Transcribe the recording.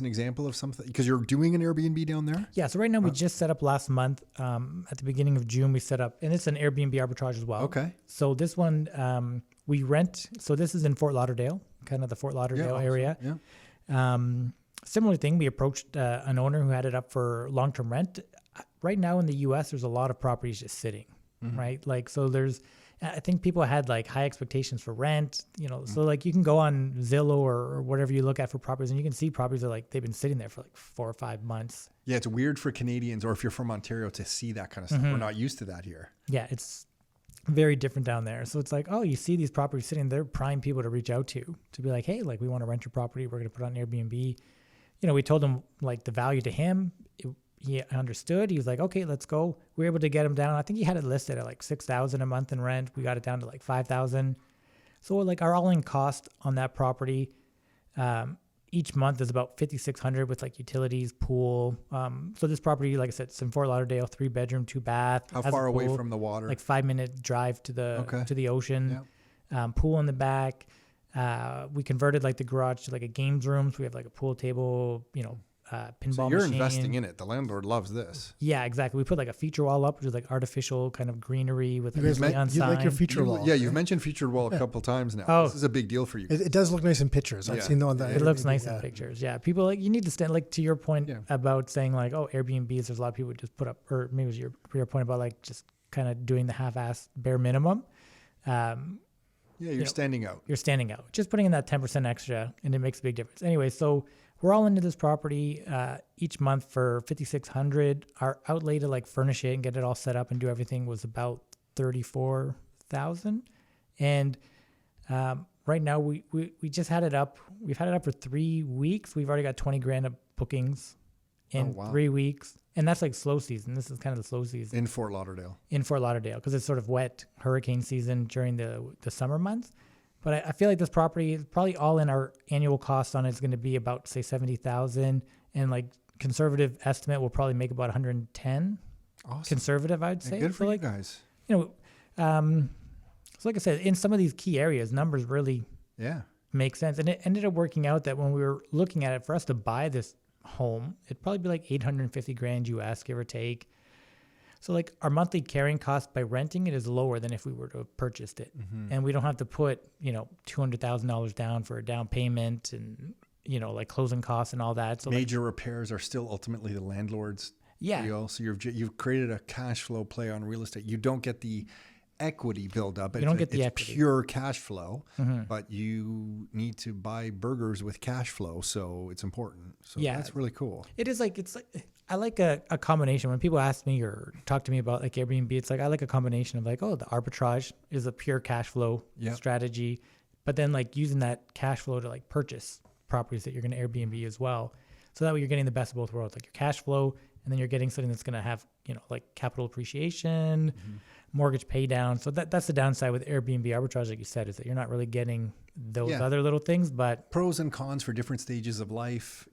An example of something, because you're doing an Airbnb down there? Yeah. So right now we just set up last month. At the beginning of June, we set up, and it's an Airbnb arbitrage as well. Okay. So this one, we rent. So this is in Fort Lauderdale, kind of the Fort Lauderdale area. Yeah. Similar thing. We approached an owner who had it up for long-term rent. Right now in the U.S., there's a lot of properties just sitting, right? Like, so I think people had like high expectations for rent, so like you can go on Zillow or whatever you look at for properties and you can see properties that like they've been sitting there for like 4 or 5 months. Yeah. It's weird for Canadians, or if you're from Ontario, to see that kind of stuff. We're not used to that here. Yeah. It's very different down there. So it's like, oh, you see these properties sitting there, prime people to reach out to be like, hey, like we want to rent your property. We're going to put it on Airbnb. We told him like the value to him. He understood. He was like, okay, let's go. We were able to get him down. I think he had it listed at like $6,000 a month in rent. We got it down to like $5,000. So like our all-in cost on that property each month is about $5,600 with like utilities, pool. So this property, like I said, it's in Fort Lauderdale, 3-bedroom, 2-bath. How far away from the water? Like 5-minute drive to the ocean. Yeah. Pool in the back. We converted like the garage to like a games room. So we have like a pool table, pinball so you're machine. investing in it. The landlord loves this. Yeah, exactly. We put like a feature wall up, which is like artificial kind of greenery with like you like your feature wall. Yeah, you've mentioned featured wall a couple times now. Oh. This is a big deal for you. It does look nice in pictures. I've seen on that. It looks nice in pictures. Yeah, people like you need to stand like to your point about saying like, oh, Airbnbs. There's a lot of people who just put up, or maybe it was your point about like just kind of doing the half-assed bare minimum. You're standing out. You're standing out. Just putting in that 10% extra, and it makes a big difference. Anyway, so we're all into this property each month for $5,600. Our outlay to like furnish it and get it all set up and do everything was about $34,000. And right now we just had it up. We've had it up for 3 weeks. We've already got $20,000 of bookings in 3 weeks. And that's like slow season. This is kind of the slow season. In Fort Lauderdale. Because it's sort of wet hurricane season during the summer months. But I feel like this property, probably all in our annual cost on it is going to be about, say, $70,000. And like conservative estimate will probably make about 110. Awesome. Conservative, I'd say. Good for so you guys. So like I said, in some of these key areas, numbers really make sense. And it ended up working out that when we were looking at it, for us to buy this home, it'd probably be like $850,000 US, give or take. So like our monthly carrying cost by renting it is lower than if we were to have purchased it. And we don't have to put, $200,000 down for a down payment and, like closing costs and all that. So major repairs are still ultimately the landlord's deal. So you've created a cash flow play on real estate. You don't get the equity build up. You don't get the equity. Pure cash flow, but you need to buy burgers with cash flow. So it's important. So that's really cool. It is like, I like a combination. When people ask me or talk to me about like Airbnb, it's like, I like a combination of like, oh, the arbitrage is a pure cash flow strategy, but then like using that cash flow to like purchase properties that you're going to Airbnb as well. So that way you're getting the best of both worlds, like your cash flow, and then you're getting something that's going to have, like capital appreciation, mortgage pay down. So that's the downside with Airbnb arbitrage, like you said, is that you're not really getting those other little things, but pros and cons for different stages of life,